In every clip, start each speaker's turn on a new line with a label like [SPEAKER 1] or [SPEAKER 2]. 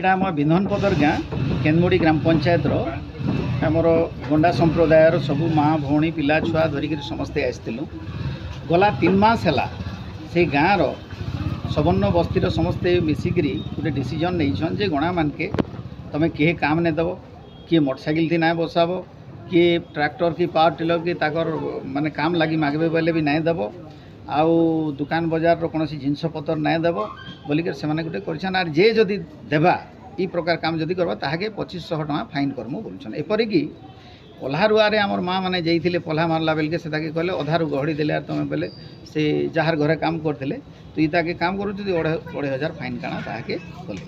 [SPEAKER 1] यहाँ आम विंधनपदर गाँ केन्दमुड़ी ग्राम पंचायत आमर गंडा संप्रदायर सबू माँ भौणी पिला छुआ धरिक समस्ते आसलु गला 3 मास है से गाँव सबन्न बस्तीर समस्ते मिसिकी गोटे डिसीजन नहीं जे गणा मान के तुम किए काम नहीं दब किए मोटरसाइकिल थी ना बसाब किए ट्रैक्टर की पावर टिलर की ताकर माने काम लगी मागबे बोले भी नहीं दब आउ दुकान बजार कौन जिनस पतर नहीं दब बोलिक से गोटे कर जे जदि देवा ई प्रकार काम जदि करवा ताके 2500 टका फाइन करमु बोलछन एपरिकी पल्हारुआरे आमर माँ मैंने जाइए पल्हा मारला बेल के से कहले अधारू गहड़ी देले आर तुम बोले से जार घरे काम करते तो ये काम करूँ 2,500 फाइन काना ताके बोले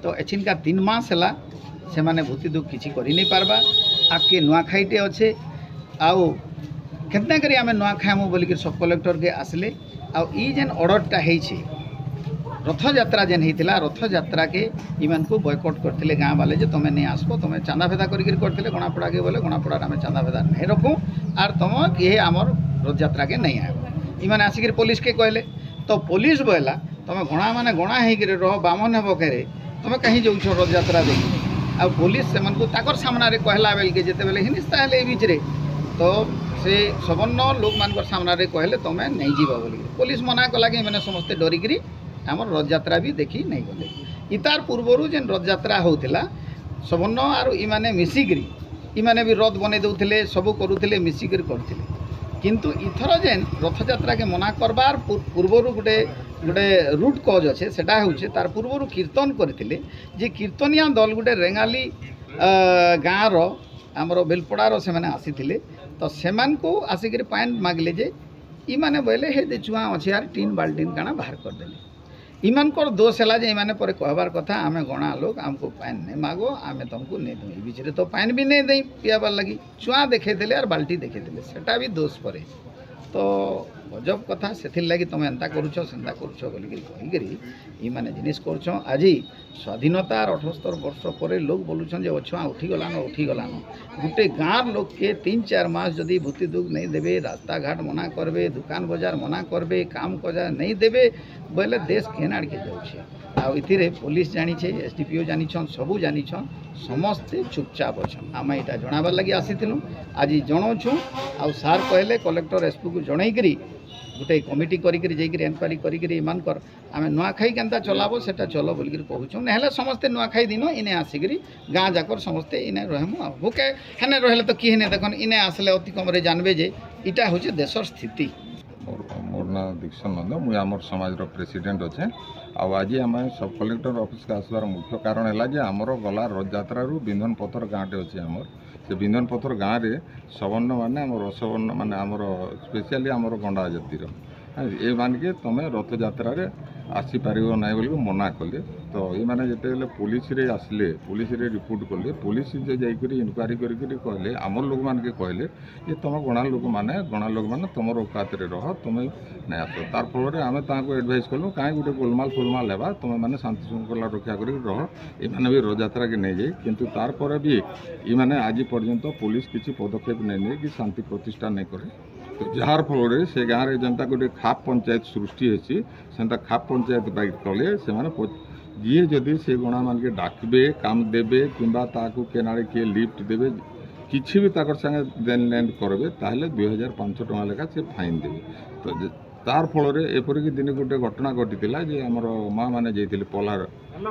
[SPEAKER 1] तो एछिनका 3 मास है से माने भूति दुख किसी कर नहीं पार्बा आके नुआखाईटे अच्छे आउ केतना करी आमे नुआखाइमु बोलिक सब कलेक्टर के आसले आउ ई जेन ऑर्डरटा है रथ यात्रा जेन होता रथ यात्रा के ईमान को बॉयकॉट करते गाँव वाले जे तुम्हें नहीं आसब तुम्हें चांदा फेदा करते गणापड़ा के बोले गणापड़ा आम चांदा फेदा नहीं रखूँ आर तुम ये आमर रथ यात्रा के नहीं आब ईमान आसिक पुलिस के कहले तो पुलिस बोला तुम गणा माने गणा हो रह बामन हे बके तुम कहीं जाऊछ रथ यात्रा देखी आ पुलिस से सामने कहला बेल के जिते बेले हिंसा है बीच तो से सबन्न लोक मान सामने कहले तुम्हें नहीं जीव बोल पुलिस मना कला कि मैंने समस्ते डरिकी आमर रथ यात्रा भी देखी नहीं गले इतार पूर्वर जेन रथ यात्रा होता सबन्न आर इमाने मिसिकी इमाने भी रथ बने दौले सबू करुले मिसिक करते किंतु इथर जेन रथ यात्रा के मना करबार पूर्वर गोटे गोटे रूट कज अच्छे सेटा होचे तार पूर्वर कीर्तन करते जे कीर्तनिया दल गोटे रेंगाली गाँव आमर बेलपड़ार से मैंने आसी तो सेमान को आसिक पान मागले जे इमाने बोले हे दे चुआ अच्छे यार 3 बाल्टीन काना बाहर करदेले इमानकर दोष है जे इमाने पर कहबार कथा आमे गणा लोग आमको पान नहीं मागो आमे तुमको नहीं दूँ बीच तो पान भी नहीं दी पियाबार लगी चुआ देखे और बाल्टी देखे सेटा भी दोष पड़े तो गजब कथा से लगी तुम एंता करुच सेंता करुच बोलिकी माने जिनिस करछ आज स्वाधीनतार 78 वर्ष पर लोग बोलुछन जे अछुआ उठीगलान गोटे गाँव लोग के 3-4 मास जदि भूति दुख नहीं देवे रास्ता घाट मना करबे दुकान बजार मना करबे काम कजा नहीं देवे बोले देश केन आड़ के जाऊे आउ पुलिस जानी एसडीपीओ जानी सबू जानी समस्ते चुपचाप अच्छन आम यहाँ जनाबार लगी आसीलु आज जनाऊँ आउ सार कहले कलेक्टर एसपी को जनईकरी गोटे कमिटी करी एनक्वारी करीमानकर आम नुआखाई केनता चलाबो सेटा चलो बोलिक कहूँ ना समस्ते नुआखाई दिन इने आसिक गाँ जाकर समस्ते इने रहमु भूके हेने रहे तो किए देखन इने आसले अति कम जानबे जे इटा हूँ देशर स्थिति
[SPEAKER 2] मोर ना दीक्षण नंद मुझे आम समाज प्रेसिडेंट अच्छे आज आम सब कलेक्टर ऑफिस का आसबार मुख्य कारण है आमर गला रथ यात्रा विंधन पथर गाँटे अच्छे आमर से विंधन पथर गाँव में सबर्ण माने आम रसवर्ण माने आमर स्पेशली आमर गंडा जातिर ये मान के तुम रथ यात्रा आसीपार ना बोल मना कले तो ये मैंने जिते पुलिस रे आसले पुलिस रे रिपोर्ट कले पुलिस जाकर इनक्वारी कहले आमर लोक मान के कहले ये तुम गणा लोक मैंने तुम औकात रह तुम नहीं आस तार फल आम एडभाइस कलु कहीं गोटे गोलमाल फुलमाल है तुम मैंने शांति श्रृंखला रक्षा कर रह ये भी रथ यात्रा के नहीं जाए किंतु तार पर भी ये आज पर्यंत पुलिस किसी पदक्षेप नहीं कि शांति प्रतिष्ठा नहीं करे तो जार फल से गाँव में जनता गोटे खाप पंचायत सृष्टि होती से खाप पंचायत बाइक कले से जी जदि से गणा मान के डाकबे काम देवे किंबा ताकू केनाड़े किए लिफ्ट देवे किसी भी ताकर संगे देन लेन करबे ताहले 2,500 टका लेखा से फाइन देवे तो तार फल एपरिक दिन गोटे घटना घटी जे आमर माँ मैंने जाइए पल्हा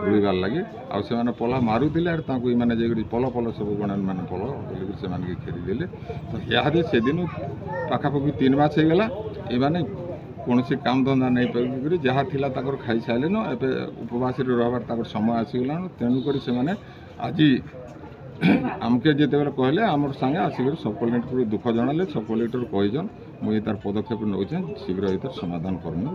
[SPEAKER 2] रुईबार लगे आउ से पल्हा मारुले मैंने जाइए पल सब गण मैंने पल बोलिक से खेरीदे तो यहाँ से दिन पाखापाखि 3 मास होगला ये कौन काम धंदा नहीं पार जहाँ थी खाई सारे उपवास रहार समय आसीगला तेणुक से आज आमके जिते कहले आमर सांगे आसिक सब कलेक्टर दुख जनाले सब कलेक्टर कहीजन मुझे तार पदक्षेप नौ शीघ्र ये समाधान करमु।